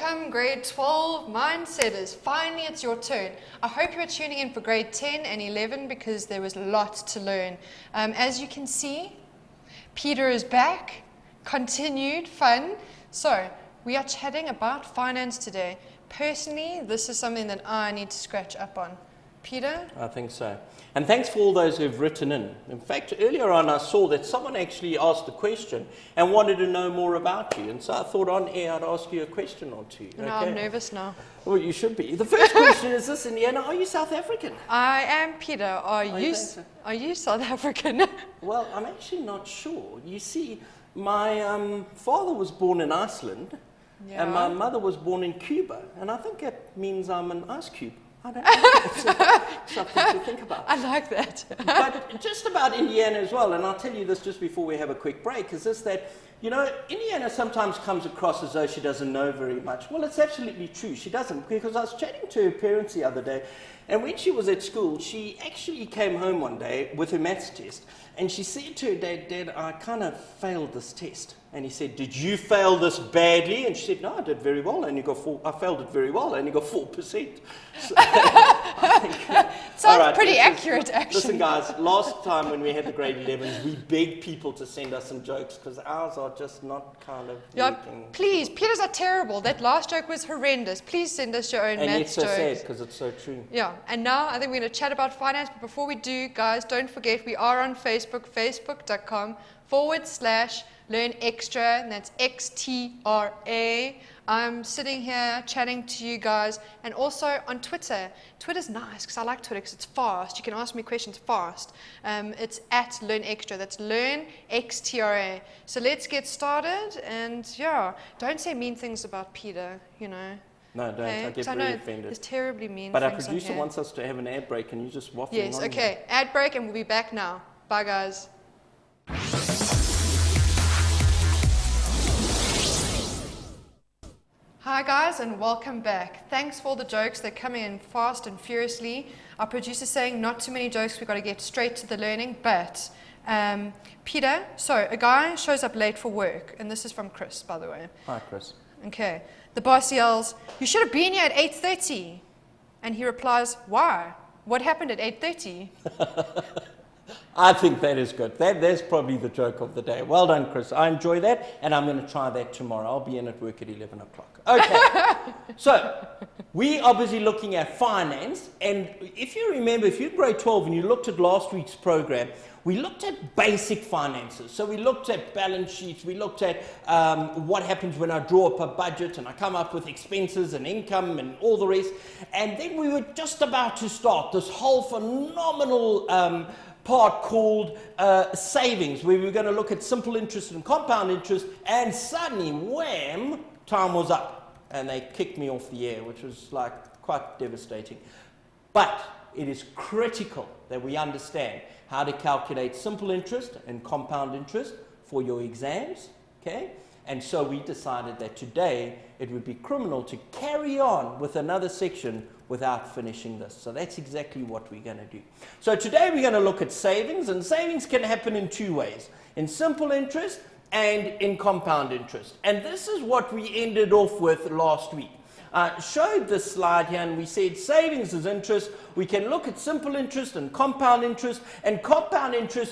Welcome, grade 12 Mindsetters. Finally, it's your turn. I hope you are tuning in for grade 10 and 11 because there was lots to learn. As you can see, Peter is back. Continued fun. So, we are chatting about finance today. Personally, this is something that I need to scratch up on. Peter? I think so. And thanks for all those who've written in. In fact, earlier on I saw that someone actually asked a question and wanted to know more about you. And so I thought on air I'd ask you a question or two. No, I'm nervous now. Well, you should be. The first question is this, Indiana, are you South African? I am, Peter. Are you South African? Well, I'm actually not sure. You see, my father was born in Iceland and my mother was born in Cuba. And I think it means I'm an ice cube. I don't know. It's something to think about. I like that. But just about Indiana as well, and I'll tell you this just before we have a quick break, is this that, you know, Indiana sometimes comes across as though she doesn't know very much. Well, it's absolutely true. She doesn't, because I was chatting to her parents the other day, and when she was at school, she actually came home one day with her maths test, and she said to her dad, "Dad, I kind of failed this test." And he said, "Did you fail this badly?" And she said, "No, I did very well. I failed it very well. I only got 4%. So, I think, sounds pretty accurate, actually. Listen, guys, last time when we had the grade 11s, we begged people to send us some jokes because ours are just not kind of working. Please, Peter's are terrible. That last joke was horrendous. Please send us your own maths jokes. And it's so sad because it's so true. Yeah, and now I think we're going to chat about finance. But before we do, guys, don't forget we are on Facebook, facebook.com/Learn Extra, and that's XTRA. I'm sitting here chatting to you guys, and also on Twitter. Twitter's nice because I like Twitter because it's fast. You can ask me questions fast. It's at Learn Extra. That's Learn XTRA. So let's get started, and yeah, don't say mean things about Peter, you know. No, don't. I get very offended. It's terribly mean. But our producer wants us to have an ad break, and you just waffling on. Yes, okay. Ad break, and we'll be back now. Bye, guys. Hi guys, and welcome back. Thanks for all the jokes. They're coming in fast and furiously. Our producer's saying not too many jokes, we've got to get straight to the learning. But Peter, so a guy shows up late for work, and this is from Chris, by the way. Hi, Chris. Okay. The boss yells, "You should have been here at 8:30. And he replies, "Why? What happened at 8:30? I think that is good. That's probably the joke of the day. Well done, Chris. I enjoy that, and I'm going to try that tomorrow. I'll be in at work at 11 o'clock. Okay. So, we are busy looking at finance, and if you remember, if you're grade 12 and you looked at last week's program, we looked at basic finances. So we looked at balance sheets, we looked at what happens when I draw up a budget and I come up with expenses and income and all the rest. And then we were just about to start this whole phenomenal part called savings, where we were going to look at simple interest and compound interest, and suddenly, wham, time was up. And they kicked me off the air, which was like quite devastating. But it is critical that we understand how to calculate simple interest and compound interest for your exams, okay? And so we decided that today it would be criminal to carry on with another section without finishing this. So that's exactly what we're going to do. So today we're going to look at savings, and savings can happen in two ways: in simple interest and in compound interest. And this is what we ended off with last week. Showed this slide here, and we said savings is interest. We can look at simple interest and compound interest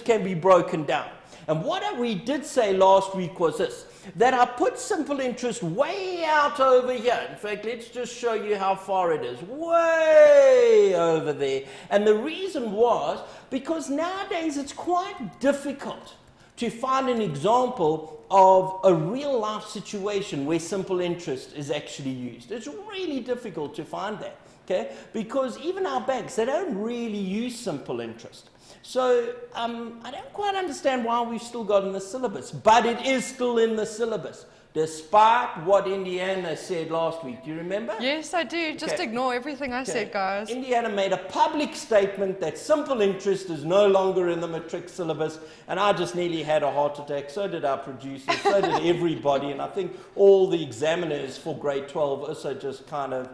can be broken down. And what we did say last week was this, that I put simple interest way out over here. In fact, let's just show you how far it is. Way over there. And the reason was because nowadays it's quite difficult to find an example of a real life situation where simple interest is actually used. It's really difficult to find that, okay? Because even our banks, they don't really use simple interest. So I don't quite understand why we've still got in the syllabus, but it is still in the syllabus, despite what Indiana said last week. Do you remember? Yes, I do. Just ignore everything I said, guys. Indiana made a public statement that simple interest is no longer in the matric syllabus, and I just nearly had a heart attack. So did our producers, so did everybody, and I think all the examiners for grade 12 also just kind of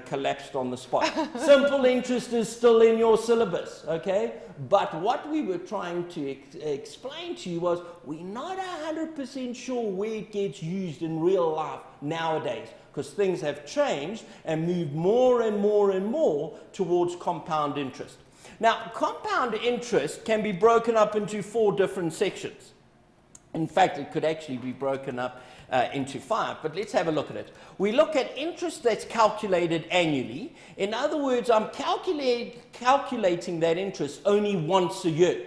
collapsed on the spot. Simple interest is still in your syllabus, okay? But what we were trying to explain to you was we're not 100% sure where it gets used in real life nowadays, because things have changed and moved more and more and more towards compound interest. Now, compound interest can be broken up into 4 different sections. In fact, it could actually be broken up into 5, but let's have a look at it. We look at interest that's calculated annually. In other words, I'm calculating that interest only once a year.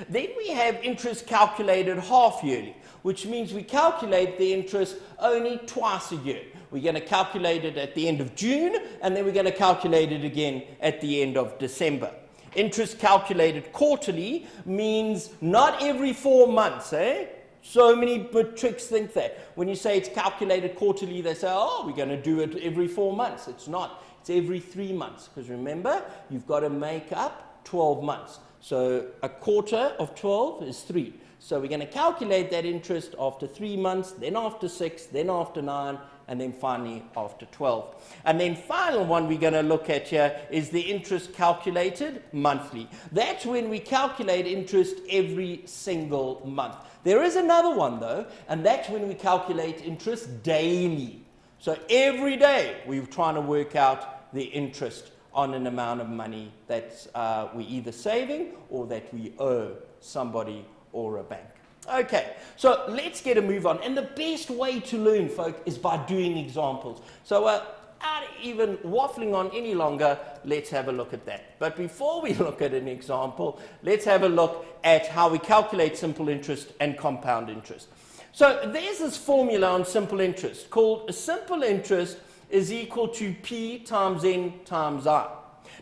Then we have interest calculated half yearly, which means we calculate the interest only twice a year. We're going to calculate it at the end of June, and then we're going to calculate it again at the end of December. Interest calculated quarterly means not every 4 months, eh? So many matrics think that. When you say it's calculated quarterly, they say, oh, we're going to do it every 4 months. It's not. It's every 3 months. Because remember, you've got to make up 12 months. So a quarter of 12 is 3. So we're going to calculate that interest after 3 months, then after 6, then after 9, and then finally after 12. And then final one we're going to look at here is the interest calculated monthly. That's when we calculate interest every single month. There is another one though, and that's when we calculate interest daily. So every day we're trying to work out the interest on an amount of money that we're either saving or that we owe somebody or a bank. Okay, so let's get a move on. And the best way to learn, folk, is by doing examples. So without even waffling on any longer, let's have a look at that. But before we look at an example, let's have a look at how we calculate simple interest and compound interest. So there's this formula on simple interest called simple interest is equal to P times N times I.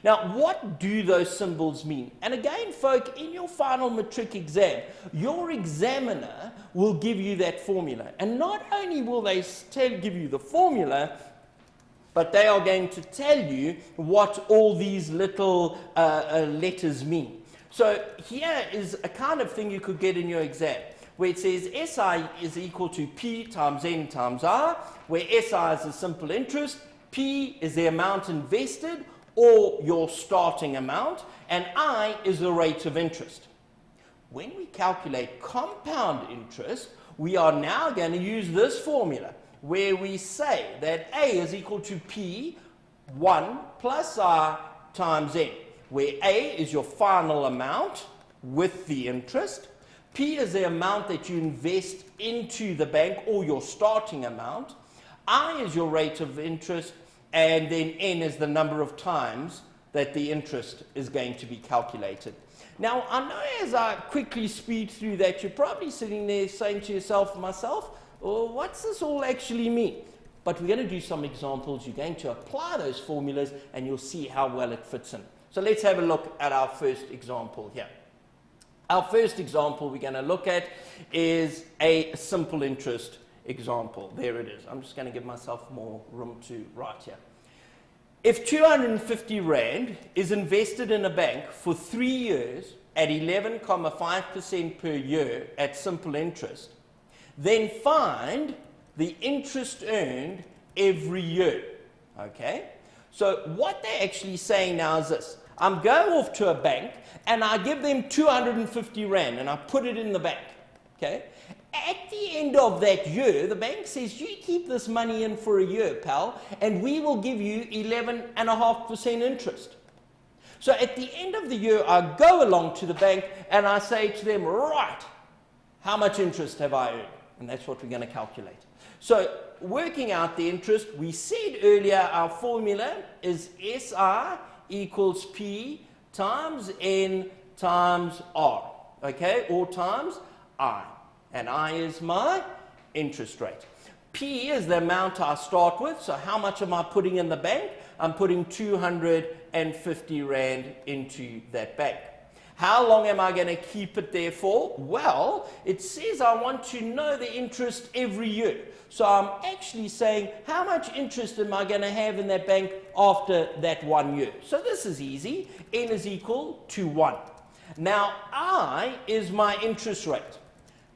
Now, what do those symbols mean? And again, folk, in your final matric exam, your examiner will give you that formula. And not only will they give you the formula, but they are going to tell you what all these little letters mean. So here is a kind of thing you could get in your exam, where it says SI is equal to P times N times I, where SI is the simple interest, P is the amount invested, or your starting amount, and I is the rate of interest. When we calculate compound interest, we are now going to use this formula, where we say that A is equal to P1 plus I times N, where A is your final amount with the interest, P is the amount that you invest into the bank or your starting amount, I is your rate of interest, and then N is the number of times that the interest is going to be calculated. Now, I know as I quickly speed through that, you're probably sitting there saying to yourself, myself, oh, what's this all actually mean? But we're going to do some examples. You're going to apply those formulas, and you'll see how well it fits in. So let's have a look at our first example here. Our first example we're going to look at is a simple interest example. There it is. I'm just going to give myself more room to write here. If 250 Rand is invested in a bank for 3 years at 11.5% per year at simple interest, then find the interest earned every year. Okay? So what they're actually saying now is this. I'm going off to a bank and I give them 250 Rand and I put it in the bank. Okay? At the end of that year, the bank says, you keep this money in for a year, pal, and we will give you 11.5% interest. So at the end of the year, I go along to the bank and I say to them, right, how much interest have I earned? And that's what we're going to calculate. So working out the interest, we said earlier our formula is SI equals P times N times R, okay, or times I. And I is my interest rate. P is the amount I start with. So how much am I putting in the bank? I'm putting 250 Rand into that bank. How long am I going to keep it there for? Well, it says I want to know the interest every year. So I'm actually saying how much interest am I going to have in that bank after that 1 year? So this is easy. N is equal to 1. Now I is my interest rate.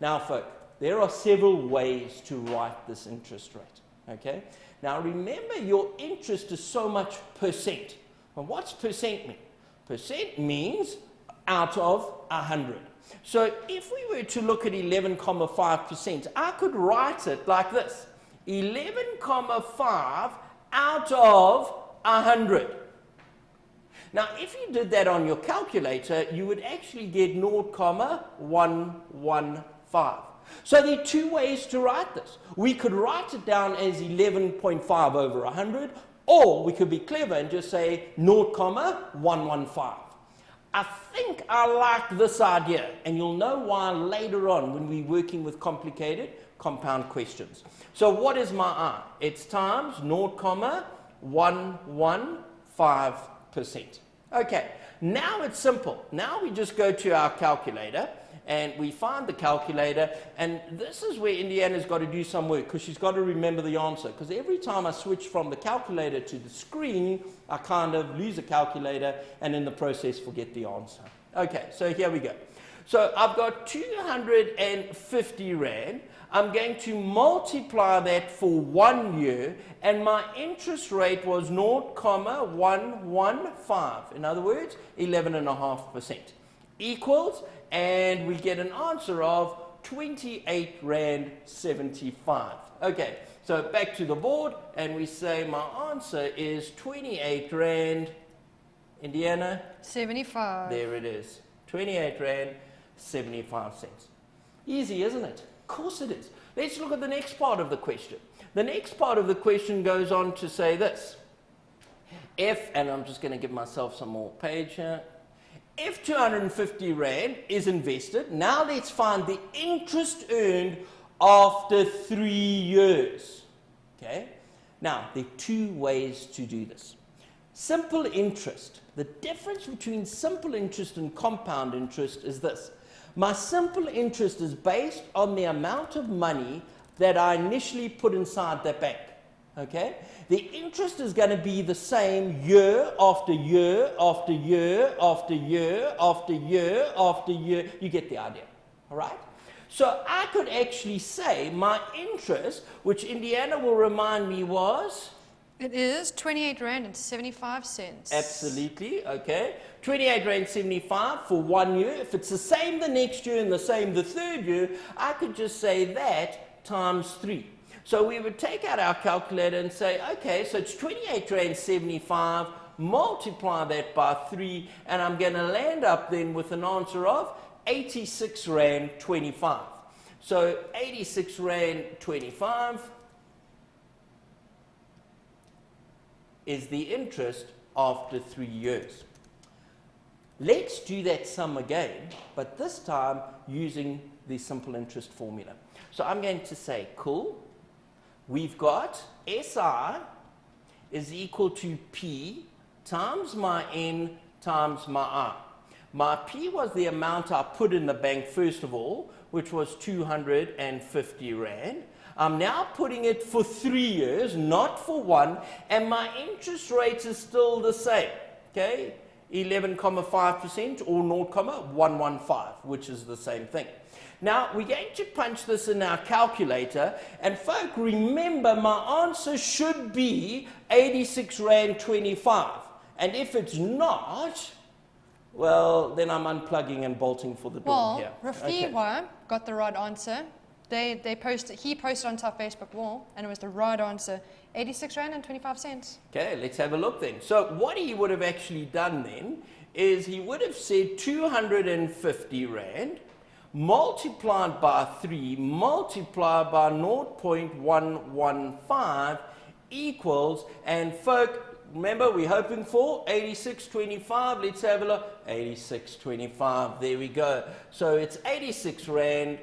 Now, folk, there are several ways to write this interest rate. Okay? Now remember, your interest is so much percent. Well, what's percent mean? Percent means out of 100. So if we were to look at 11.5%, I could write it like this. 11.5 out of 100. Now, if you did that on your calculator, you would actually get 0.115. So there are two ways to write this. We could write it down as 11.5 over 100, or we could be clever and just say 0.115. I think I like this idea, and you'll know why later on when we're working with complicated compound questions. So what is my I? It's times 0.115%. Okay, now it's simple. Now we just go to our calculator and we find the calculator, and this is where Indiana's got to do some work because she's got to remember the answer, because every time I switch from the calculator to the screen, I kind of lose a calculator and in the process forget the answer. Okay, so here we go. So I've got 250 Rand. I'm going to multiply that for 1 year, and my interest rate was 0.115. In other words, 11.5%. Equals, and we get an answer of 28 Rand 75. Okay, so back to the board, and we say my answer is 28 Rand, Indiana? 75. There it is. 28 Rand 75 cents. Easy, isn't it? Of course it is. Let's look at the next part of the question. The next part of the question goes on to say this. If, and I'm just going to give myself some more page here. If 250 Rand is invested, now let's find the interest earned after 3 years. Okay? Now, there are two ways to do this. Simple interest. The difference between simple interest and compound interest is this. My simple interest is based on the amount of money that I initially put inside the bank. Okay? The interest is going to be the same year after year after year after year after year after year. You get the idea. All right? So I could actually say my interest, which Indiana will remind me was? It is 28 Rand and 75 cents. Absolutely, okay. 28 Rand 75 for 1 year. If it's the same the next year and the same the third year, I could just say that times 3. So we would take out our calculator and say, okay, so it's 28 Rand 75, multiply that by 3, and I'm going to land up then with an answer of 86 Rand 25. So 86 Rand 25 is the interest after 3 years. Let's do that sum again, but this time using the simple interest formula. So I'm going to say, cool, we've got SI is equal to P times my N times my I. My P was the amount I put in the bank first of all, which was 250 Rand. I'm now putting it for 3 years, not for 1, and my interest rate is still the same, okay? 11.5% or 0.115, which is the same thing. Now, we're going to punch this in our calculator, and folk, remember my answer should be 86 Rand 25. And if it's not, well, then I'm unplugging and bolting for the door here. Well, Rafiwa got the right answer. He posted onto our Facebook wall, and it was the right answer, 86 Rand and 25 cents. Okay, let's have a look then. So what he would have actually done then is he would have said 250 Rand multiplied by 3 multiplied by 0.115 equals, and folk, remember we're hoping for 86.25. Let's have a look. 86.25. There we go. So it's 86 Rand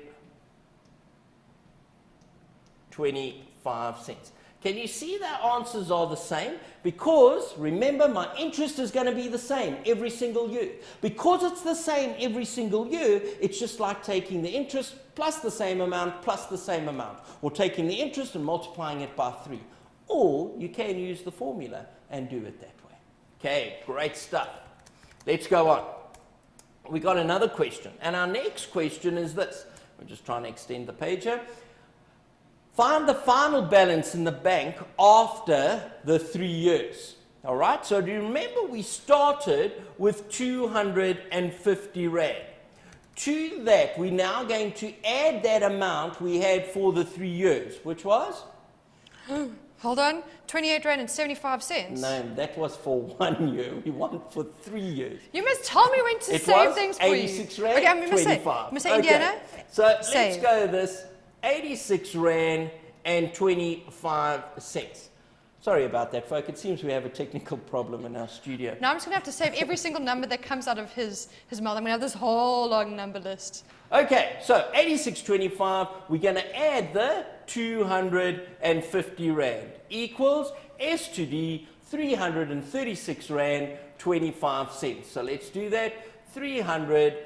25 cents. Can you see that answers are the same? Because, remember, my interest is going to be the same every single year. Because it's the same every single year, it's just like taking the interest plus the same amount plus the same amount. Or taking the interest and multiplying it by 3. Or you can use the formula and do it that way. Okay, great stuff. Let's go on. We got another question. And our next question is this. We're just trying to extend the page here. Find the final balance in the bank after the 3 years. All right, so do you remember we started with 250 Rand? To that, we're now going to add that amount we had for the 3 years, which was? Hold on, 28 Rand and 75 cents. No, that was for 1 year. We want for 3 years. You must tell me when to It save was things for you. 86 Rand, Okay, I'm going to say, 25. Indiana. So let's save. go this 86 Rand and 25 cents. Sorry about that, folk. It seems we have a technical problem in our studio. Now I'm just going to have to save every single number that comes out of his mouth. I'm going to have this whole long number list. Okay, so 86.25, we're going to add the 250 Rand equals S to D 336 Rand 25 cents. So let's do that. 336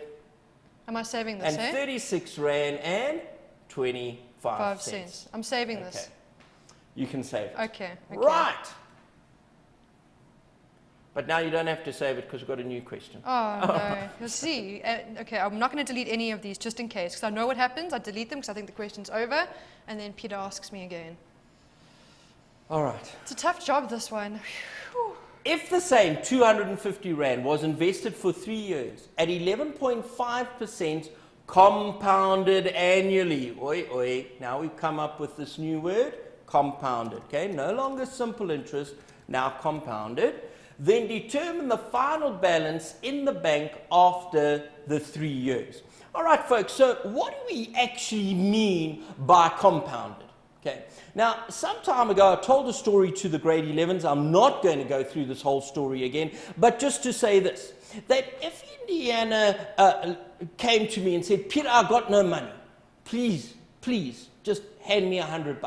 Am I saving this, Rand and 25 5 cents. cents. I'm saving Okay. this. You can save it. Okay. Right. But now you don't have to save it because we've got a new question. Oh, no. You'll see. Okay, I'm not going to delete any of these just in case, because I know what happens. I delete them because I think the question's over, and then Peter asks me again. All right. It's a tough job, this one. Whew. If the same 250 Rand was invested for 3 years at 11.5% compounded annually, oi, oi, now we've come up with this new word, compounded, okay? No longer simple interest, now compounded. Then determine the final balance in the bank after the 3 years. All right, folks, so what do we actually mean by compounded? Okay. Now, some time ago, I told a story to the grade 11s. I'm not going to go through this whole story again, but just to say this, that if Indiana came to me and said, Peter, I've got no money. Please, just hand me $100.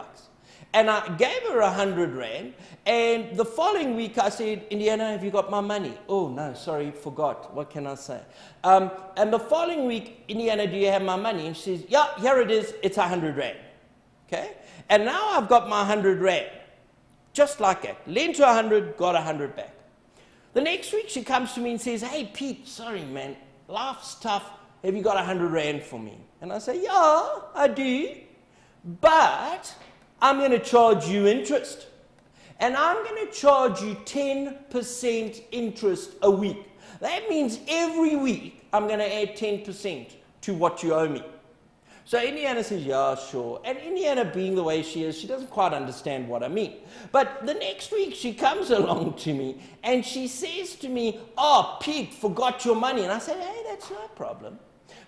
And I gave her 100 Rand, and the following week I said, Indiana, have you got my money? Oh, no, sorry, forgot. What can I say? And the following week, Indiana, do you have my money? And she says, yeah, here it is, it's 100 Rand. Okay? And now I've got my 100 Rand. Just like that. Lent her 100, got 100 back. The next week she comes to me and says, hey, Pete, sorry, man, life's tough. Have you got 100 Rand for me? And I say, yeah, I do. But I'm going to charge you interest. And I'm going to charge you 10% interest a week. That means every week I'm going to add 10% to what you owe me. So Indiana says, yeah, sure. And Indiana, being the way she is, she doesn't quite understand what I mean. But the next week she comes along to me and she says to me, oh, Pete, forgot your money. And I said, hey, that's no problem.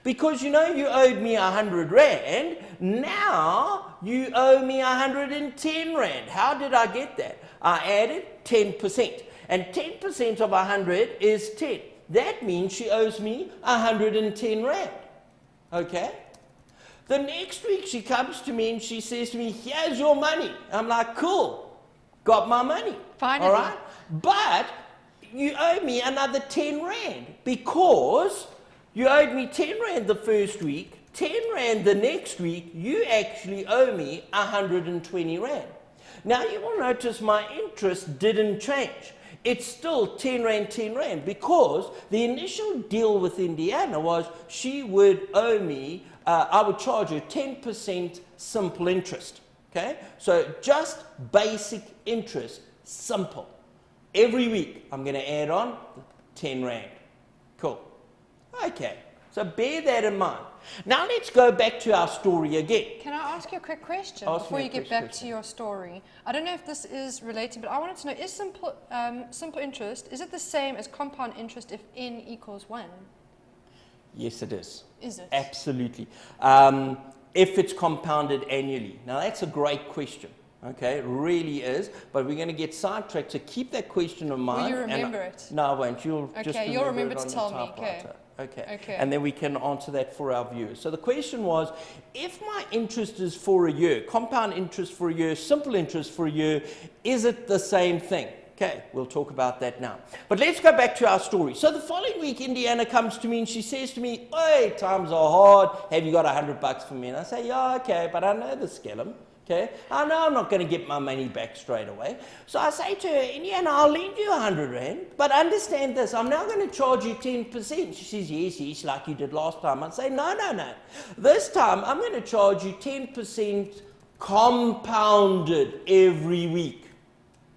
Because you know you owed me 100 Rand, now you owe me 110 Rand. How did I get that? I added 10%. And 10% of 100 is 10. That means she owes me 110 Rand. Okay? The next week she comes to me and she says to me, here's your money. I'm like, cool, got my money. Finally. All right? But you owe me another 10 Rand because you owed me 10 Rand the first week, 10 Rand the next week, you actually owe me 120 Rand. Now you will notice my interest didn't change. It's still 10 Rand, because the initial deal with Indiana was she would owe me, I would charge her 10% simple interest. Okay? So just basic interest, simple. Every week I'm going to add on 10 Rand. Cool. Okay, so bear that in mind. Now let's go back to our story again. Can I ask you a quick question Ask before me a you get quick back to question. your story? I don't know if this is related, but I wanted to know, is simple interest, is it the same as compound interest if n equals 1? Yes, it is. Is it? Absolutely. If it's compounded annually. Now that's a great question. Okay, it really is, but we're going to get sidetracked, so keep that question in mind. Will you remember it? No, I won't. You'll just you'll remember it to on tell your me. Okay. typewriter. Okay. Okay. And then we can answer that for our viewers. So the question was, if my interest is for a year, compound interest for a year, simple interest for a year, is it the same thing? Okay, we'll talk about that now. But let's go back to our story. So the following week, Indiana comes to me and she says to me, hey, times are hard. Have you got $100 for me? And I say, yeah, okay, but I know the skellum. Okay, I know I'm not going to get my money back straight away. So I say to her, Indiana, I'll lend you 100 Rand, but understand this, I'm now going to charge you 10%. She says, yes, like you did last time. I say, no. This time I'm going to charge you 10% compounded every week.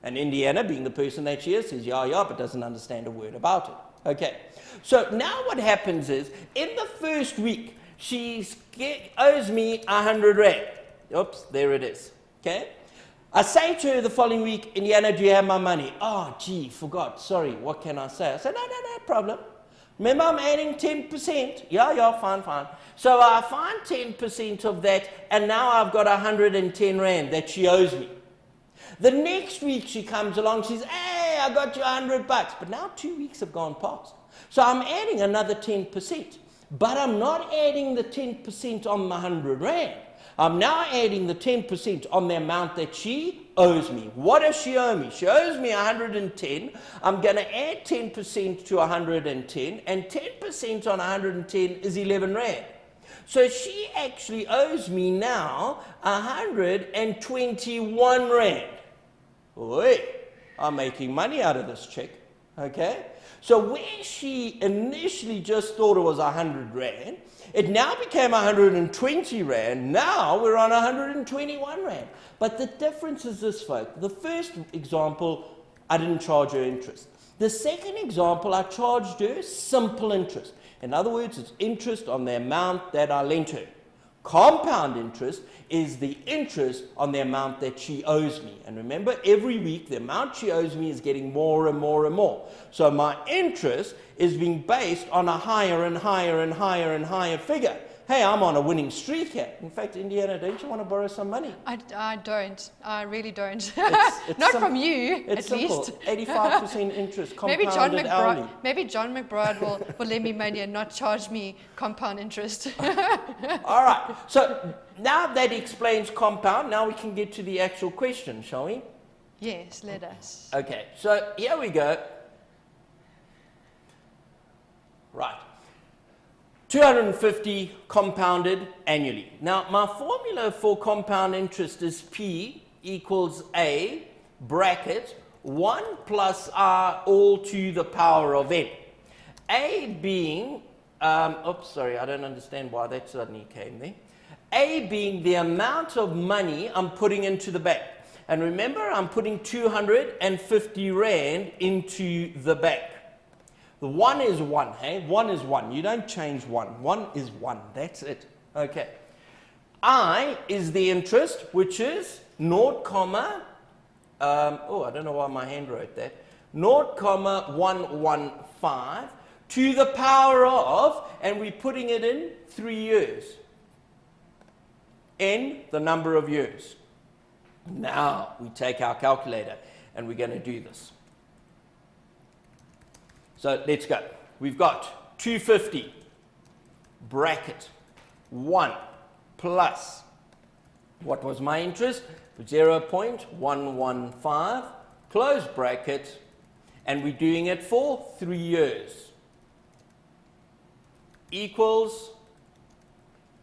And Indiana, being the person that she is, says, yeah, but doesn't understand a word about it. Okay, so now what happens is, in the first week, she owes me 100 rand. Oops, there it is. Okay, I say to her the following week, Indiana, do you have my money? Oh, gee, forgot. Sorry, what can I say? I said, no problem. Remember, I'm adding 10%. Yeah, fine. So I find 10% of that, and now I've got 110 rand that she owes me. The next week she comes along, she says, hey, I got you 100 bucks. But now 2 weeks have gone past. So I'm adding another 10%. But I'm not adding the 10% on the 100 rand. I'm now adding the 10% on the amount that she owes me. What does she owe me? She owes me 110. I'm going to add 10% to 110, and 10% on 110 is 11 rand. So she actually owes me now 121 rand. Oi, I'm making money out of this chick. Okay? So where she initially just thought it was 100 rand, it now became 120 rand. Now we're on 121 rand. But the difference is this, folks. The first example, I didn't charge her interest. The second example, I charged her simple interest. In other words, it's interest on the amount that I lent her. Compound interest is the interest on the amount that she owes me. And remember, every week the amount she owes me is getting more and more and more. So my interest is being based on a higher and higher and higher and higher figure. Hey, I'm on a winning streak here. In fact, Indiana, don't you want to borrow some money? I don't. I really don't. It's Not from you, it's at simple. least. 85% interest, compounded hourly. Maybe John McBride will lend me money and not charge me compound interest. All right. So now that explains compound. Now we can get to the actual question, shall we? Yes, let us. Okay. So here we go. Right. 250 compounded annually. Now, my formula for compound interest is P equals A, bracket, 1 plus R all to the power of N. A being, oops, sorry, I don't understand why that suddenly came there. A being the amount of money I'm putting into the bank. And remember, I'm putting 250 rand into the bank. The 1 is 1, hey? 1 is 1. You don't change 1. 1 is 1. That's it. Okay. I is the interest, which is 0, I don't know why my hand wrote that. 0,115 to the power of, and we're putting it in 3 years. N, the number of years. Now we take our calculator and we're going to do this. So let's go. We've got 250 bracket 1 plus, what was my interest? 0.115 close bracket, and we're doing it for 3 years. Equals,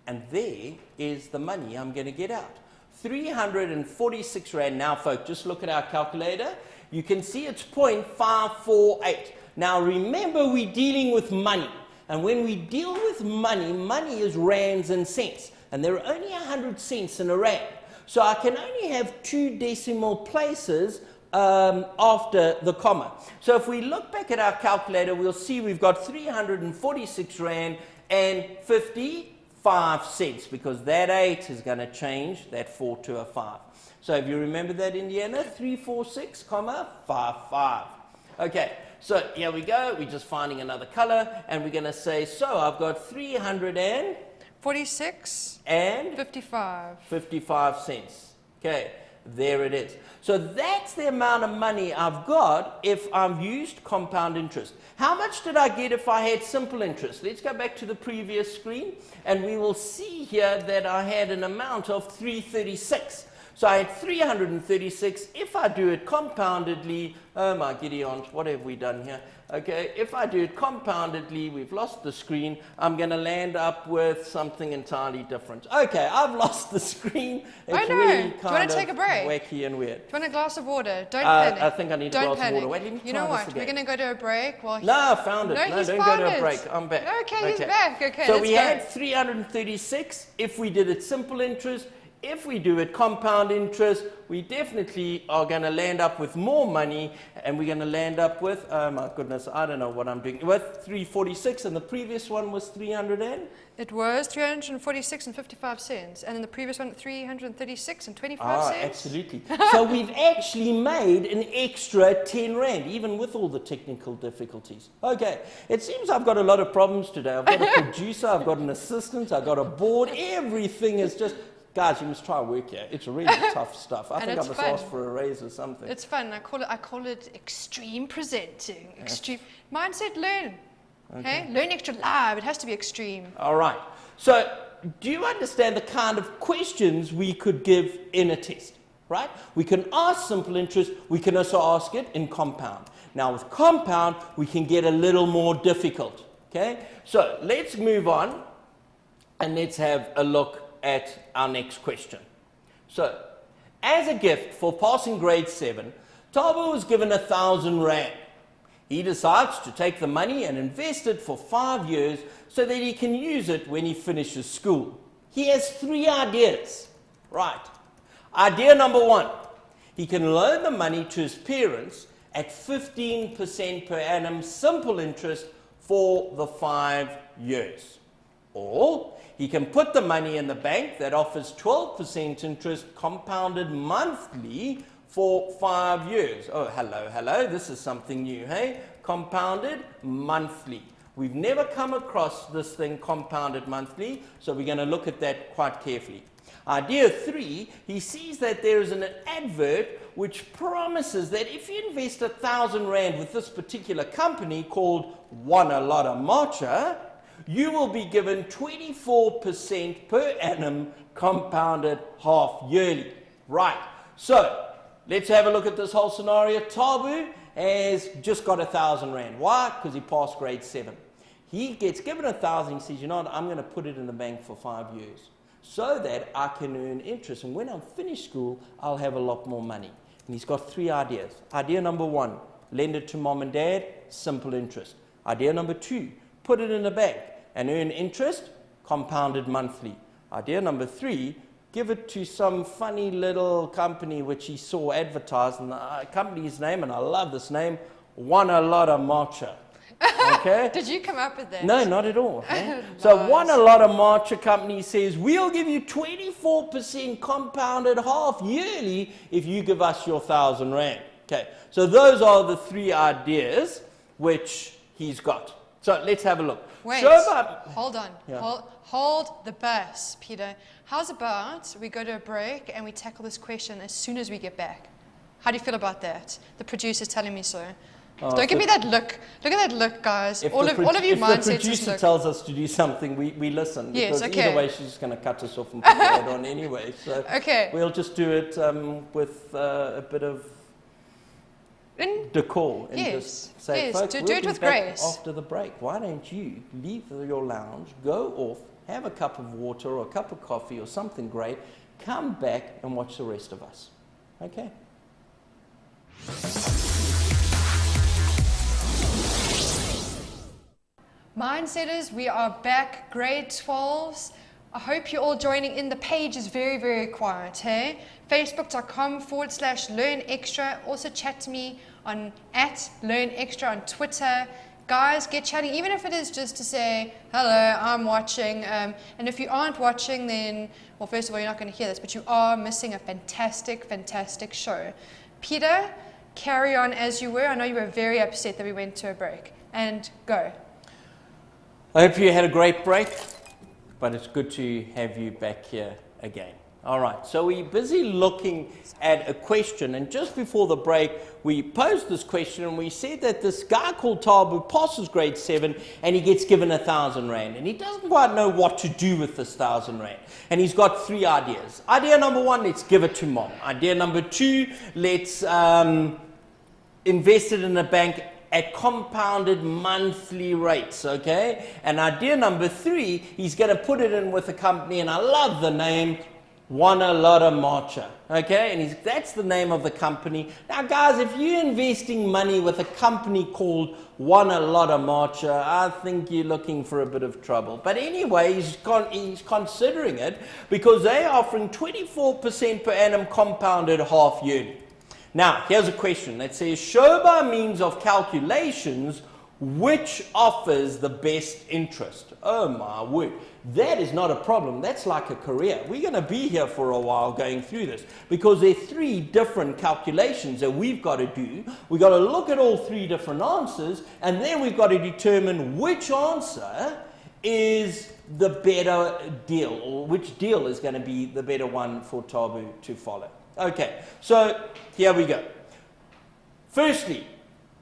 and there is the money I'm going to get out. 346 rand. Now, folks, just look at our calculator. You can see it's 0.548. Now, remember, we're dealing with money. And when we deal with money, money is rands and cents. And there are only 100 cents in a rand. So I can only have 2 decimal places after the comma. So if we look back at our calculator, we'll see we've got 346 rand and 55 cents, because that 8 is going to change that 4 to a 5. So if you remember that, Indiana, 346,55. Okay, so here we go. We're just finding another color, and we're going to say, so I've got 346 and 55 cents. Okay, there it is. So that's the amount of money I've got if I've used compound interest. How much did I get if I had simple interest? Let's go back to the previous screen, and we will see here that I had an amount of 336. So I had 336. If I do it compoundedly, oh my Gideons, what have we done here? Okay, if I do it compoundedly, we've lost the screen. I'm going to land up with something entirely different. Okay, I've lost the screen. It's really kind of take a break? wacky and weird. Do you want a glass of water? Don't panic. I think I need a glass of water. Wait, let me you know try what? this We're again. going to go to a break. While No, I found it. No, No, he's don't go found to a it. break. I'm back. Okay, he's back. Okay, so let's we go. had 336. If we did it simple interest, if we do it compound interest, we definitely are going to land up with more money, and we're going to land up with, oh my goodness, I don't know what I'm doing, with 346, and the previous one was 300 and? It was 346 and 55 cents, and then the previous one 336 and 25 cents. Absolutely. So we've actually made an extra 10 rand, even with all the technical difficulties. Okay, it seems I've got a lot of problems today. I've got a producer, I've got an assistant, I've got a board, everything is just... Guys, you must try and work here. It's really tough stuff. I think I must ask for a raise or something. It's fun. I call it extreme presenting. Extreme mindset learn. Okay. Learn extra live. It has to be extreme. All right. So, do you understand the kind of questions we could give in a test? Right? We can ask simple interest. We can also ask it in compound. Now, with compound, we can get a little more difficult. Okay. So let's move on, and let's have a look at our next question. So, as a gift for passing grade 7, Tabo was given 1,000 rand. He decides to take the money and invest it for 5 years so that he can use it when he finishes school. He has 3 ideas. Right. Idea number 1. He can loan the money to his parents at 15% per annum simple interest for the 5 years. Or he can put the money in the bank that offers 12% interest compounded monthly for 5 years. Oh, hello, this is something new, hey? Compounded monthly. We've never come across this thing compounded monthly, so we're going to look at that quite carefully. Idea 3, he sees that there is an advert which promises that if you invest 1,000 rand with this particular company called Untitled Chapter, you will be given 24% per annum compounded half yearly. Right. So, let's have a look at this whole scenario. Tabu has just got 1,000 rand. Why? Because he passed grade 7. He gets given 1,000. He says, you know what, I'm going to put it in the bank for 5 years so that I can earn interest. And when I'm finished school, I'll have a lot more money. And he's got 3 ideas. Idea number 1, lend it to mom and dad, simple interest. Idea number 2, put it in a bank and earn interest, compounded monthly. Idea number 3, give it to some funny little company which he saw advertised, and the company's name, and I love this name, Untitled Chapter. Okay? Did you come up with that? No, not at all. Eh? So Untitled Chapter company says, we'll give you 24% compounded half yearly if you give us your 1,000 rand. Okay, so those are the 3 ideas which he's got. So let's have a look. Wait, hold on. Yeah. Hold the bus, Peter. How's about we go to a break and we tackle this question as soon as we get back? How do you feel about that? The producer's telling me so. Don't give me that look. Look at that look, guys. All of you mindsets. If the producer tells us to do something, we listen. Yes, because either way, she's just going to cut us off and put that on anyway. So we'll just do it with a bit of decor and just say, folks, do it with grace. After the break, why don't you leave your lounge, go off, have a cup of water or a cup of coffee or something great, come back and watch the rest of us. Okay? Mindsetters, we are back, grade 12s. I hope you're all joining in. The page is very, very quiet, hey? Facebook.com/LearnExtra. Also chat to me on @LearnExtra on Twitter. Guys, get chatting, even if it is just to say, hello, I'm watching. And if you aren't watching, then, well, first of all, you're not going to hear this, but you are missing a fantastic, fantastic show. Peter, carry on as you were. I know you were very upset that we went to a break. And go. I hope you had a great break, but it's good to have you back here again. All right, so we're busy looking at a question, and just before the break, we posed this question, and we said that this guy called Tabu passes grade 7, and he gets given 1,000 rand, and he doesn't quite know what to do with this 1,000 rand, and he's got 3 ideas. Idea number 1, let's give it to mom. Idea number 2, let's invest it in a bank at compounded monthly rates, okay? And idea number 3, he's going to put it in with a company, and I love the name, Untitled. Okay, and that's the name of the company. Now, guys, if you're investing money with a company called Untitled, I think you're looking for a bit of trouble. But anyway, he's considering it because they're offering 24% per annum compounded half yearly. Now, here's a question that says, show by means of calculations which offers the best interest. Oh my word, that is not a problem. That's like a career. We're going to be here for a while going through this because there are 3 different calculations that we've got to do. We've got to look at all 3 different answers, and then we've got to determine which answer is the better deal, or which deal is going to be the better one for Tabu to follow. Okay, so here we go. Firstly,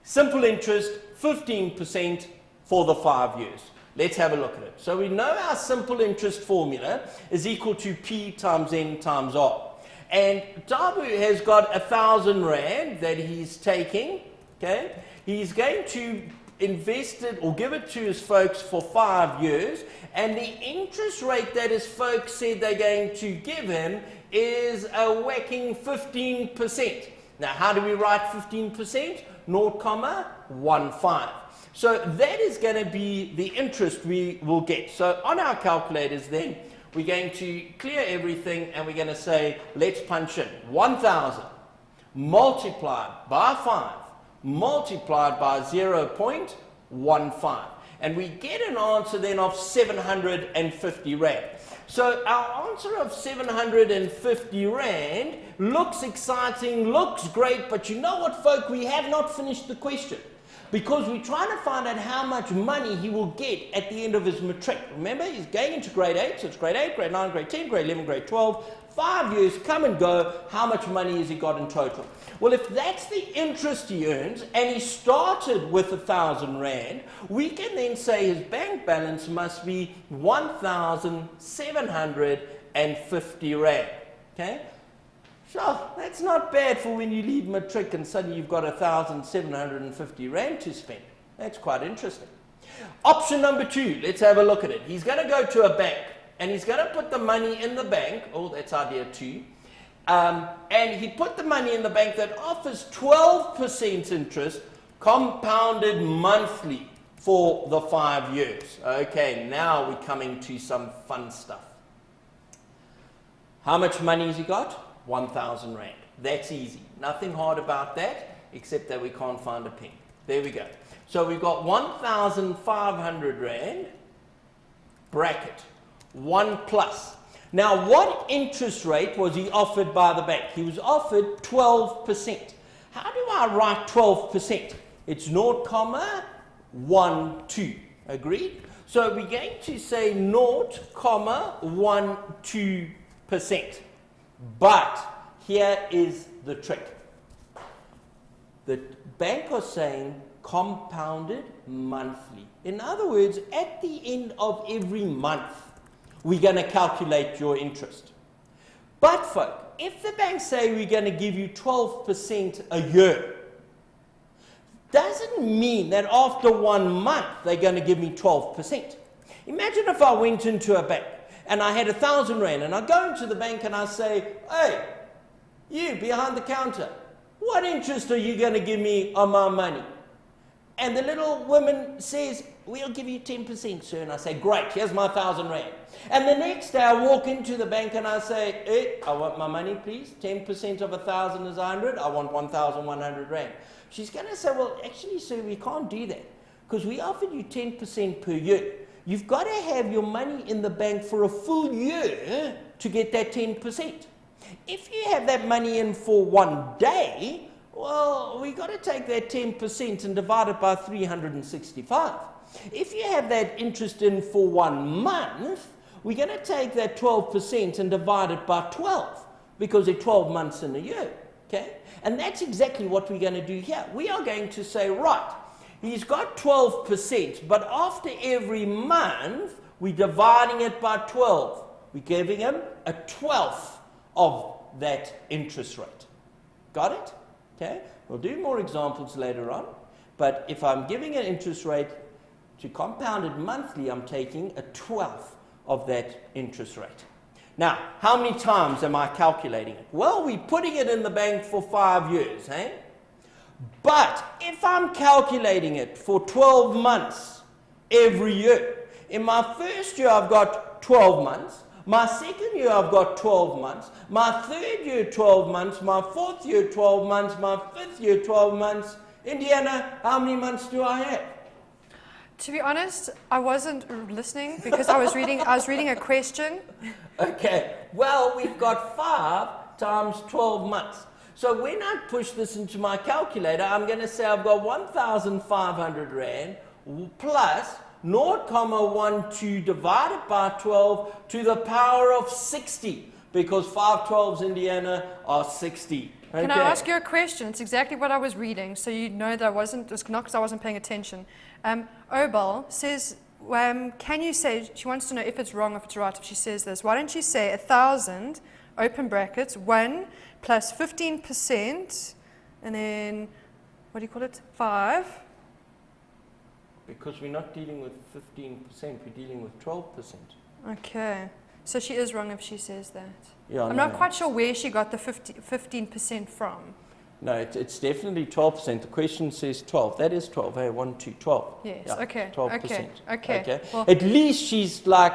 simple interest, 15% for the 5 years. Let's have a look at it. So we know our simple interest formula is equal to P times N times R. And Tabu has got 1,000 Rand that he's taking. Okay, he's going to invest it or give it to his folks for 5 years. And the interest rate that his folks said they're going to give him is a whacking 15%. Now, how do we write 15%? 0.15. So that is going to be the interest we will get. So on our calculators then, we're going to clear everything and we're going to say, let's punch in 1,000 multiplied by 5 multiplied by 0.15. And we get an answer then of 750 Rand. So our answer of 750 Rand looks exciting, looks great, but you know what, folk? We have not finished the question because we're trying to find out how much money he will get at the end of his matric. Remember, he's going into grade 8, so it's grade 8, grade 9, grade 10, grade 11, grade 12. 5 years, come and go. How much money has he got in total? Well, if that's the interest he earns, and he started with 1,000 Rand, we can then say his bank balance must be 1,750 Rand. Okay? Sure, that's not bad for when you leave matric and suddenly you've got 1,750 Rand to spend. That's quite interesting. Option number 2, let's have a look at it. He's going to go to a bank, and he's going to put the money in the bank. Oh, that's idea 2. And he put the money in the bank that offers 12% interest compounded monthly for the 5 years. Okay, now we're coming to some fun stuff. How much money has he got? 1,000 Rand. That's easy. Nothing hard about that, except that we can't find a pen. There we go. So we've got 1,500 Rand, bracket, 1 plus. Now, what interest rate was he offered by the bank? He was offered 12%. How do I write 12%? It's 0.12. Agreed? So we're going to say 0.12%. But here is the trick. The bank are saying compounded monthly. In other words, at the end of every month, we're going to calculate your interest. But folk, if the bank say we're going to give you 12% a year, doesn't mean that after 1 month they're going to give me 12%. Imagine if I went into a bank and I had 1,000 Rand and I go into the bank and I say, hey, you behind the counter, what interest are you going to give me on my money? And the little woman says, we'll give you 10%, sir. And I say, great, here's my 1,000 Rand. And the next day I walk into the bank and I say, hey, I want my money, please. 10% of 1,000 is 100. I want 1,100 Rand. She's going to say, well, actually, sir, we can't do that because we offered you 10% per year. You've got to have your money in the bank for a full year to get that 10%. If you have that money in for 1 day, well, we've got to take that 10% and divide it by 365. If you have that interest in for 1 month, we're going to take that 12% and divide it by 12 because there are 12 months in a year. Okay? And that's exactly what we're going to do here. We are going to say, right, he's got 12%, but after every month, we're dividing it by 12. We're giving him a 12th of that interest rate. Got it? Okay? We'll do more examples later on. But if I'm giving an interest rate to compounded monthly, I'm taking a 12th of that interest rate. Now, how many times am I calculating it? Well, we're putting it in the bank for 5 years, eh? But if I'm calculating it for 12 months every year, in my first year I've got 12 months, my second year I've got 12 months, my third year 12 months, my fourth year 12 months, my fifth year 12 months. Indiana, how many months do I have? To be honest, I wasn't listening because I was reading a question. Okay, well, we've got 5 times 12 months. So when I push this into my calculator, I'm going to say I've got 1,500 Rand plus 0.12 divided by 12 to the power of 60, because 5 12s, Indiana, are 60. Okay. Can I ask you a question? It's exactly what I was reading, so you know that it's not because I wasn't paying attention. Obal says, can you say, she wants to know if it's wrong or if it's right if she says this. Why don't you say 1,000, open brackets, 1 plus 15%, and then, what do you call it, 5? Because we're not dealing with 15%, we're dealing with 12%. Okay. So she is wrong if she says that. Yeah, I'm not quite sure where she got the 15% from. No, it's definitely 12%. The question says 12. That is 12. Hey, 1, 2, 12. Yes, yeah, okay. 12%. Okay. Well, at least she's like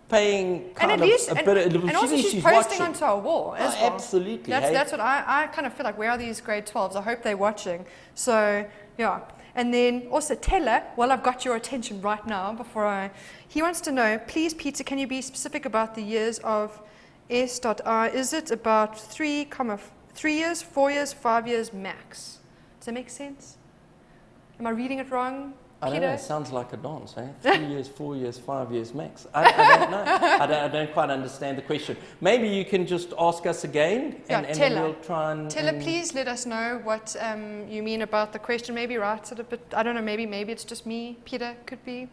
paying kind of a bit. And also she's posting onto our wall as well. Absolutely. That's what I kind of feel like. Where are these grade 12s? I hope they're watching. So, yeah. And then also tell her, well, I've got your attention right now he wants to know, please, Peter, can you be specific about the years of S.I? Is it about 3 years, 4 years, 5 years max? Does that make sense? Am I reading it wrong, I Peter? don't know, it sounds like a dance, eh? 3 years, 4 years, 5 years max. I don't know. I don't quite understand the question. Maybe you can just ask us again, and then we'll try and... Tell her, please let us know what you mean about the question. Maybe write it a bit, I don't know, maybe it's just me, Peter, could be.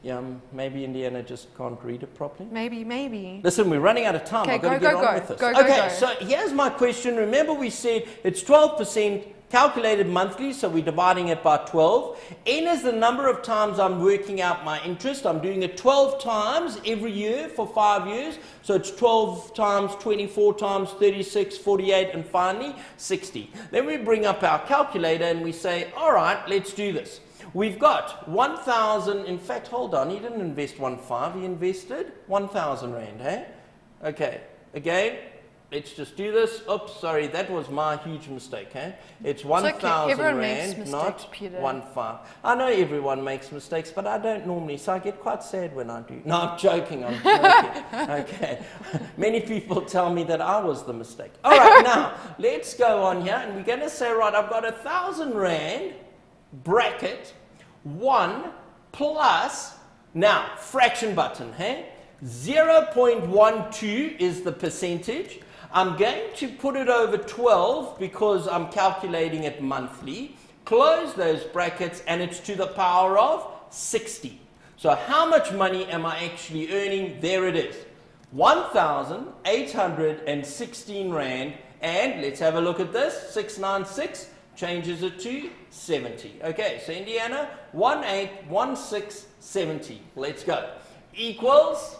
Yeah, maybe Indiana just can't read it properly. Maybe. Listen, we're running out of time. Okay, I've got to get on with this. So here's my question. Remember we said it's 12% calculated monthly, so we're dividing it by 12. N is the number of times I'm working out my interest. I'm doing it 12 times every year for 5 years. So it's 12 times, 24 times, 36, 48, and finally 60. Then we bring up our calculator and we say, all right, let's do this. We've got 1,000, in fact, hold on, he didn't invest 1,500, he invested 1,000 Rand, hey? Okay, again, let's just do this. Oops, sorry, that was my huge mistake, hey? It's 1,000 Rand, not 1,500. I know everyone makes mistakes, but I don't normally, so I get quite sad when I do. No, I'm joking. Okay. Many people tell me that I was the mistake. All right, now, let's go on here, and we're going to say, right, I've got 1,000 Rand, bracket, 1 plus, now, fraction button, hey? 0.12 is the percentage. I'm going to put it over 12 because I'm calculating it monthly. Close those brackets and it's to the power of 60. So how much money am I actually earning? There it is. 1,816 Rand. And let's have a look at this. 696 changes it to 70. Okay, so Indiana, 181670. Let's go. Equals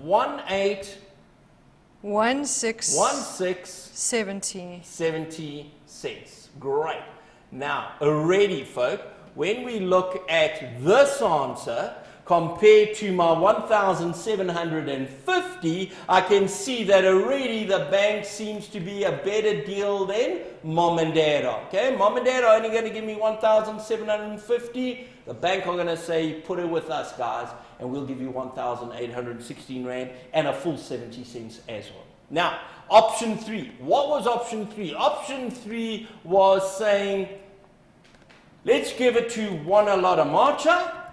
181670 cents. Great. Now, already, folk, when we look at this answer compared to my 1,750, I can see that already the bank seems to be a better deal than Mom and Dad are. Okay, Mom and Dad are only going to give me 1,750. The bank are going to say, put it with us, guys, and we'll give you 1,816 Rand and a full 70 cents as well. Now, option 3. What was option 3? Option 3 was saying, let's give it to Wanalada Marcha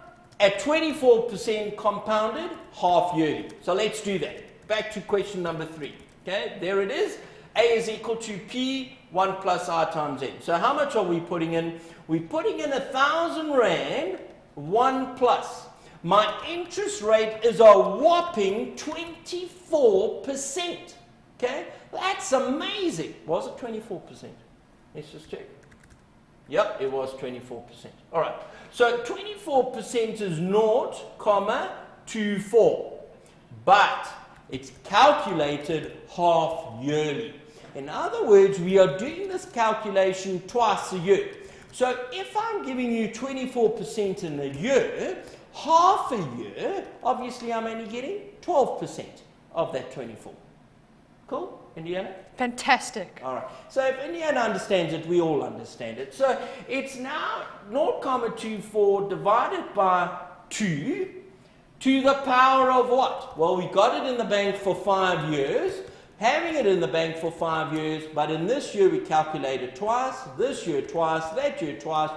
at 24% compounded half yearly. So let's do that. Back to question number 3. Okay, there it is. A is equal to P, 1 plus I times N. So how much are we putting in? We're putting in 1,000 Rand, 1 plus. My interest rate is a whopping 24%. Okay, that's amazing. Was it 24%? Let's just check. Yep, it was 24%. All right. So 24% is 0.24. but it's calculated half yearly. In other words, we are doing this calculation twice a year. So if I'm giving you 24% in a year, half a year, obviously I'm only getting 12% of that 24. Cool, Indiana? Fantastic. All right. So if Indiana understands it, we all understand it. So it's now 0.24 divided by 2 to the power of what? Well, we got it in the bank for 5 years. Having it in the bank for 5 years, but in this year we calculated twice, this year twice, that year twice,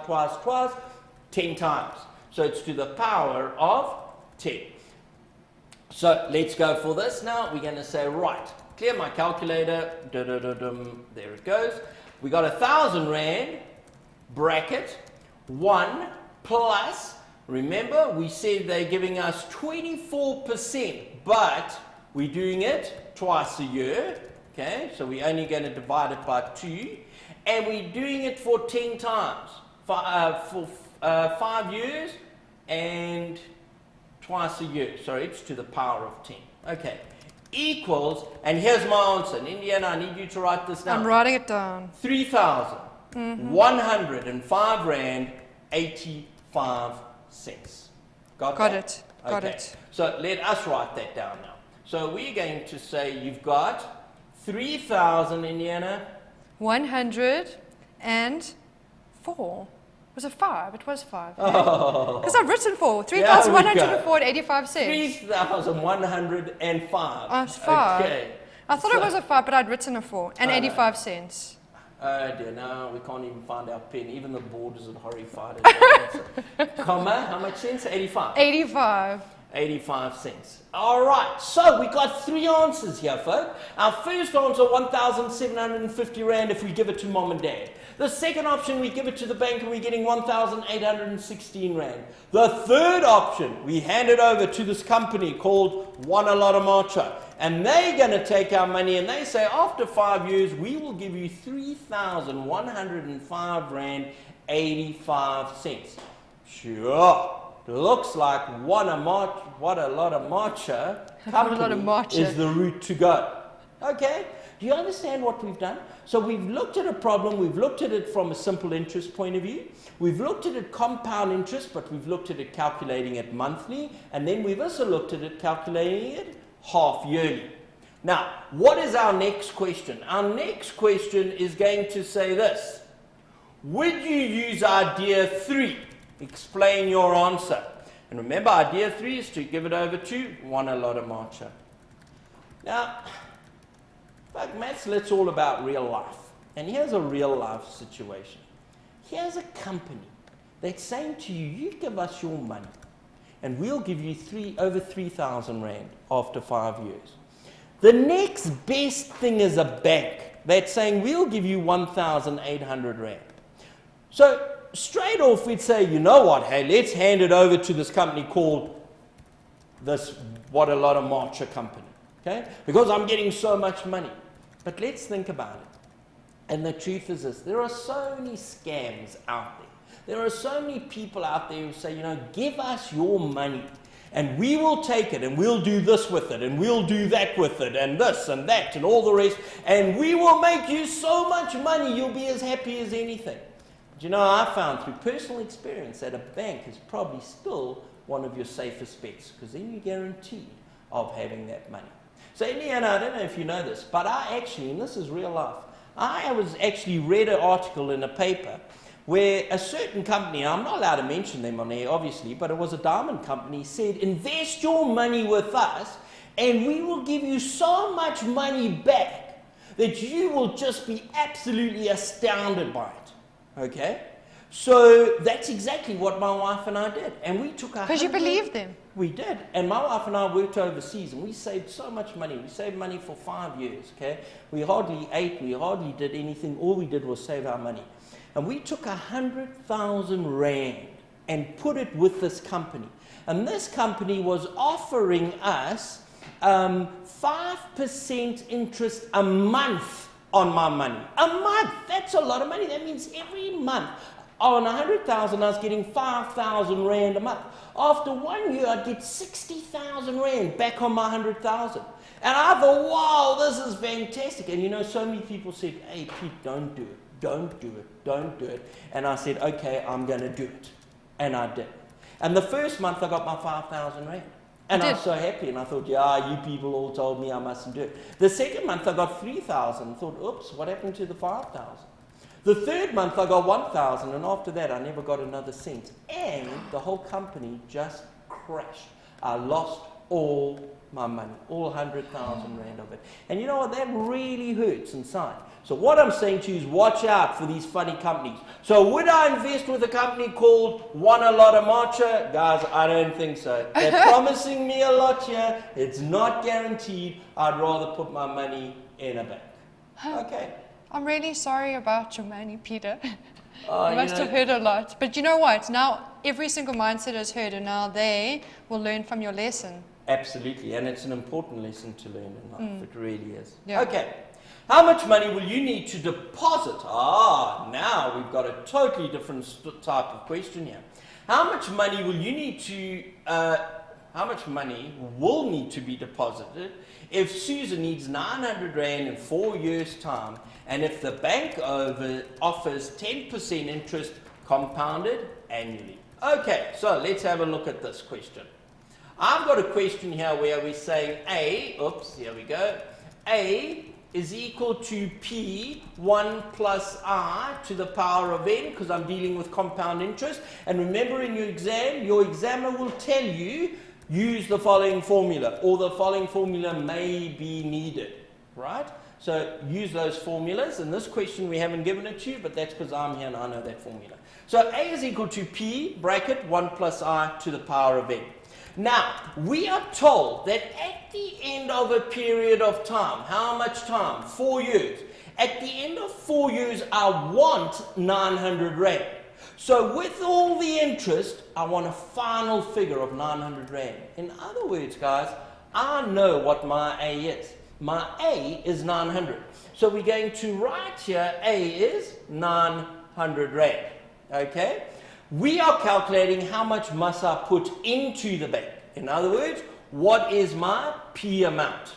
10 times. So it's to the power of 10. So let's go for this now. We're going to say, right, clear my calculator. There it goes. We got 1,000 Rand, bracket, 1 plus, remember we said they're giving us 24%, but we're doing it twice a year, okay? So we're only going to divide it by 2, and we're doing it for 10 times, for 5 years and twice a year. Sorry, it's to the power of 10. Okay, equals, and here's my answer. And Indiana, I need you to write this down. I'm writing it down. 3,105 Rand, 85 cents. Got it. Okay. Got it. So let us write that down now. So we're going to say you've got 3,000, Indiana. 104. Was it 5? It was 5. Oh. Because I've written 4. 3,104 and 85 cents. 3,105. Oh, it's 5. Okay. I thought it was a 5, but I'd written a 4. And 85 cents. Oh dear, no, we can't even find our pen. Even the board is horrified. Comma, how much cents? 85. 85. 85 cents. All right, so we got 3 answers here, folks. Our first answer, 1,750 Rand if we give it to mom and dad. The second option, we give it to the bank and we're getting 1,816 Rand. The third option, we hand it over to this company called Untitled, and they're going to take our money and they say after 5 years, we will give you 3,105 Rand, 85 cents. Sure. Looks like what a lot of matcha company is the route to go. Okay? Do you understand what we've done? So we've looked at a problem, we've looked at it from a simple interest point of view, we've looked at it compound interest, but we've looked at it calculating it monthly, and then we've also looked at it calculating it half yearly. Now, what is our next question? Our next question is going to say this. Would you use idea 3? Explain your answer. And remember, idea 3 is to give it over to Untitled. Now, like maths, it's all about real life. And here's a real life situation. Here's a company that's saying to you, you give us your money, and we'll give you over 3,000 Rand after 5 years. The next best thing is a bank that's saying, we'll give you 1,800 Rand. So, straight off we'd say, you know what, hey, let's hand it over to this company called this Untitled company, okay? Because I'm getting so much money. But let's think about it. And the truth is this, there are so many scams out there. There are so many people out there who say, you know, give us your money and we will take it and we'll do this with it and we'll do that with it and this and that and all the rest, and we will make you so much money you'll be as happy as anything. But you know, I found through personal experience that a bank is probably still one of your safest bets, because then you're guaranteed of having that money. So Indiana, I don't know if you know this, but I actually, and this is real life, I was actually read an article in a paper where a certain company, I'm not allowed to mention them on air obviously, but it was a diamond company, said invest your money with us and we will give you so much money back that you will just be absolutely astounded by it. Okay? So that's exactly what my wife and I did. And we took our... Because you believed them. We did. And my wife and I worked overseas and we saved so much money. We saved money for 5 years, okay? We hardly ate, we hardly did anything. All we did was save our money. And we took 100,000 Rand and put it with this company. And this company was offering us 5% interest a month on my money. A month! That's a lot of money. That means every month On 100,000, I was getting 5,000 Rand a month. After 1 year, I'd get 60,000 Rand back on my 100,000. And I thought, wow, this is fantastic. And you know, so many people said, hey, Pete, don't do it. Don't do it. Don't do it. And I said, okay, I'm going to do it. And I did. And the first month, I got my 5,000 Rand. And I was so happy. And I thought, yeah, you people all told me I mustn't do it. The second month, I got 3,000. I thought, oops, what happened to the 5,000? The third month, I got 1,000. And after that, I never got another cent. And the whole company just crashed. I lost all my money, all 100,000 Rand of it. And you know what? That really hurts inside. So what I'm saying to you is watch out for these funny companies. So would I invest with a company called Wanalotta Marcha? Guys, I don't think so. They're promising me a lot here. It's not guaranteed. I'd rather put my money in a bank. Okay. I'm really sorry about your money, Peter. You You must know, have heard a lot. But you know what? Now every single mindset has heard, and now they will learn from your lesson. Absolutely, and it's an important lesson to learn in life. It really is. Yeah. Okay, how much money will you need to deposit? Now we've got a totally different type of question here. How much money will you need to? How much money will need to be deposited if Susan needs 900 Rand in 4 years' time, and if the bank offers 10% interest compounded annually? Okay, so let's have a look at this question. I've got a question here where we're saying here we go. A is equal to P1 plus I to the power of N, because I'm dealing with compound interest. And remember, in your exam, your examiner will tell you, use the following formula, or the following formula may be needed, right? So use those formulas. In this question, we haven't given it to you, but that's because I'm here and I know that formula. So A is equal to P, bracket, 1 plus I to the power of N. Now, we are told that at the end of a period of time, how much time? 4 years. At the end of 4 years, I want 900 Rand. So with all the interest, I want a final figure of 900 Rand. In other words, guys, I know what my A is. My A is 900. So we're going to write here A is 900 Rand. Okay? We are calculating how much must I put into the bank. In other words, what is my P amount?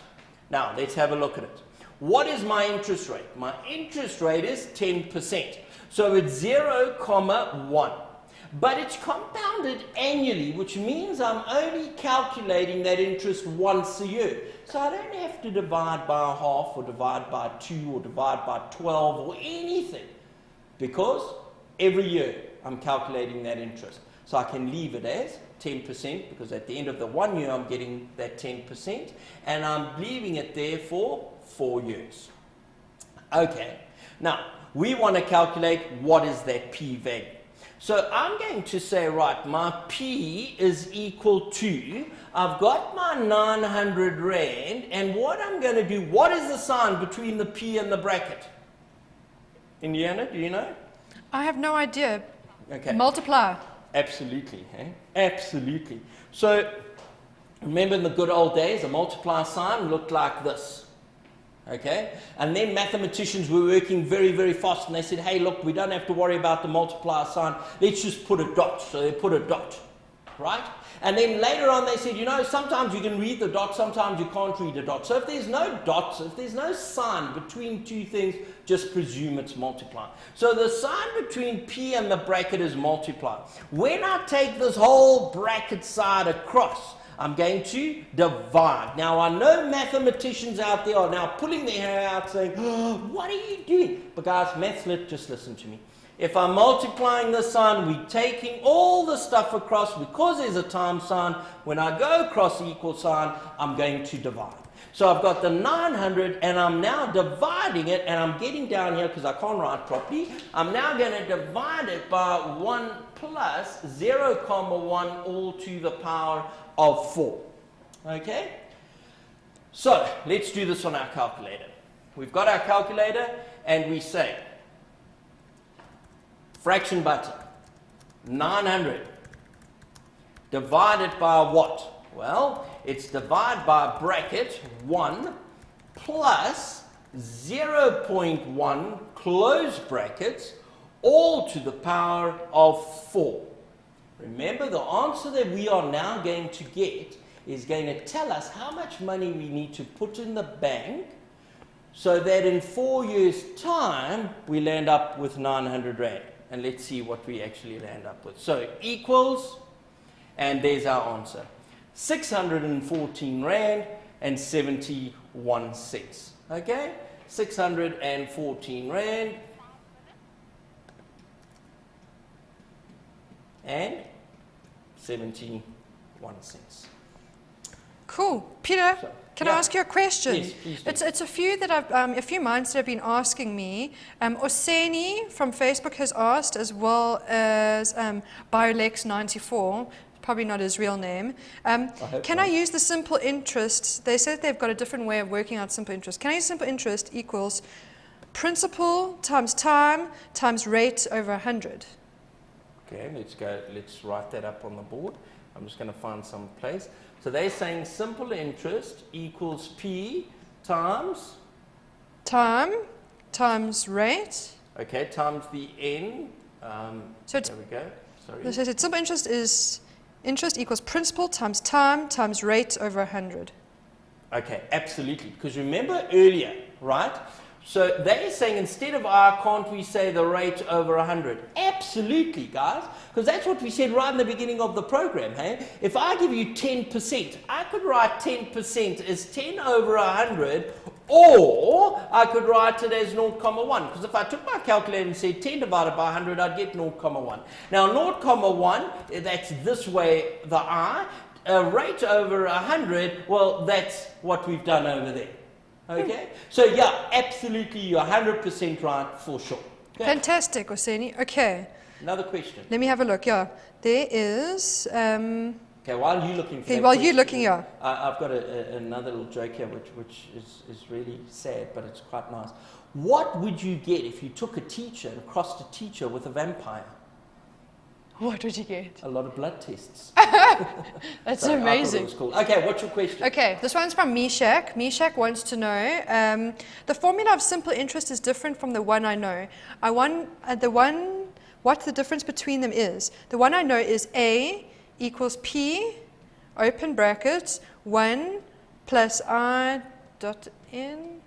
Now, let's have a look at it. What is my interest rate? My interest rate is 10%. So it's 0,1. But it's compounded annually, which means I'm only calculating that interest once a year. So I don't have to divide by half, or divide by 2, or divide by 12, or anything. Because every year I'm calculating that interest. So I can leave it as 10%, because at the end of the 1 year I'm getting that 10%, and I'm leaving it there for 4 years. Okay, now we want to calculate what is that P value. So I'm going to say, right, my P is equal to, I've got my 900 Rand, and what I'm going to do, what is the sign between the P and the bracket? Indiana, do you know? I have no idea. Okay. Multiply. Absolutely, eh? Absolutely. So, remember in the good old days, a multiply sign looked like this. Okay? And then mathematicians were working very, very fast, and they said, hey, look, we don't have to worry about the multiply sign. Let's just put a dot. So they put a dot, right? And then later on they said, you know, sometimes you can read the dot, sometimes you can't read a dot. So if there's no dots, if there's no sign between two things, just presume it's multiply. So the sign between P and the bracket is multiply. When I take this whole bracket side across, I'm going to divide. Now, I know mathematicians out there are now pulling their hair out saying, oh, what are you doing? But guys, maths lit, just listen to me. If I'm multiplying this sign, we're taking all the stuff across. Because there's a times sign, when I go across the equal sign, I'm going to divide. So I've got the 900, and I'm now dividing it, and I'm getting down here because I can't write properly. I'm now going to divide it by 1 plus 0,1 all to the power of 4. Okay? So let's do this on our calculator. We've got our calculator, and we say, fraction button, 900 divided by what? Well, it's divided by bracket 1 plus 0.1 close brackets all to the power of 4. Remember, the answer that we are now going to get is going to tell us how much money we need to put in the bank so that in 4 years' time, we land up with 900 Rand. And let's see what we actually land up with. So equals, and there's our answer, 614 Rand and 71 cents. Okay? 614 Rand and 71 cents. Cool. Peter, So, can yeah. I ask you a question? Yes, please do. It's a few that a few minds that have been asking me. Oseni from Facebook has asked, as well as Biolex94, probably not his real name. Can I use the simple interest? They said they've got a different way of working out simple interest. Can I use simple interest equals principal times time times rate over 100? Okay, let's write that up on the board. I'm just going to find some place. So they're saying simple interest equals P times? Time times rate. Okay, times the N. So there we go. Sorry. They said simple interest is interest equals principal times time times rate over 100. Okay, absolutely. Because remember earlier, right? So they're saying instead of R, can't we say the rate over 100? Absolutely, guys. Because that's what we said right in the beginning of the program, hey? If I give you 10%, I could write 10% as 10 over 100, or I could write it as 0.1. Because if I took my calculator and said 10 divided by 100, I'd get 0.1. Now 0.1, that's this way, the I. A rate over 100, well, that's what we've done over there. Okay? So, yeah, absolutely, you're 100% right for sure. Okay. Fantastic, Oseni. Okay. Another question. Let me have a look. Yeah. There is... Okay, while you're looking for okay, that while question, you're looking, yeah. I've got another little joke here, which is really sad, but it's quite nice. What would you get if you took a teacher and crossed a teacher with a vampire? What would you get? A lot of blood tests. That's So amazing. I thought it was cool. Okay, what's your question? Okay, this one's from Meshach. Meshach wants to know, the formula of simple interest is different from the one I know. What the difference between them is. The one I know is A equals P, open brackets, 1 plus I dot N.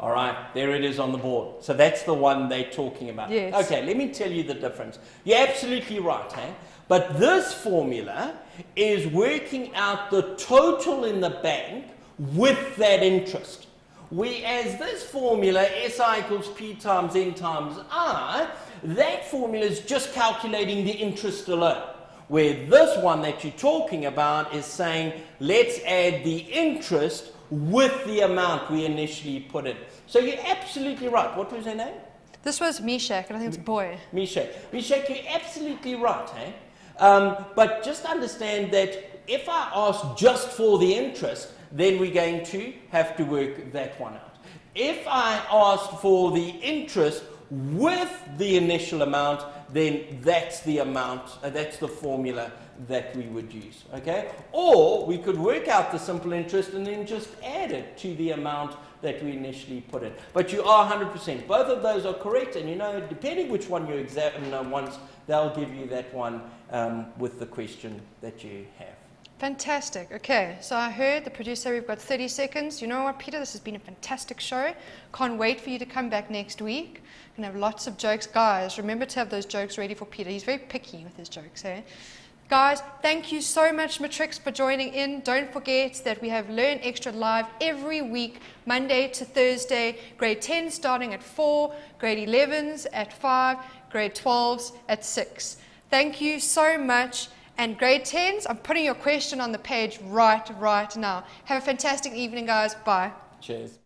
All right, there it is on the board. So that's the one they're talking about. Yes. Okay, let me tell you the difference. You're absolutely right, eh? But this formula is working out the total in the bank with that interest. Whereas this formula, SI equals P times N times I, that formula is just calculating the interest alone. Where this one that you're talking about is saying, let's add the interest with the amount we initially put in. So you're absolutely right. What was her name? This was Meshach, and I think it's a boy. Meshach. Meshach, you're absolutely right, eh? But just understand that if I ask just for the interest, then we're going to have to work that one out. If I ask for the interest with the initial amount, then that's the amount, that's the formula that we would use, okay? Or we could work out the simple interest and then just add it to the amount that we initially put in. But you are 100%. Both of those are correct, and you know, depending which one you examine once, they'll give you that one with the question that you have. Fantastic. Okay, so I heard the producer, we've got 30 seconds. You know what, Peter, this has been a fantastic show. Can't wait for you to come back next week. We're going to have lots of jokes. Guys, remember to have those jokes ready for Peter. He's very picky with his jokes, eh? Guys, thank you so much, Matrix, for joining in. Don't forget that we have Learn Extra live every week, Monday to Thursday. Grade 10 starting at 4, grade 11s at 5, grade 12s at 6. Thank you so much. And grade 10s, I'm putting your question on the page right now. Have a fantastic evening, guys. Bye. Cheers.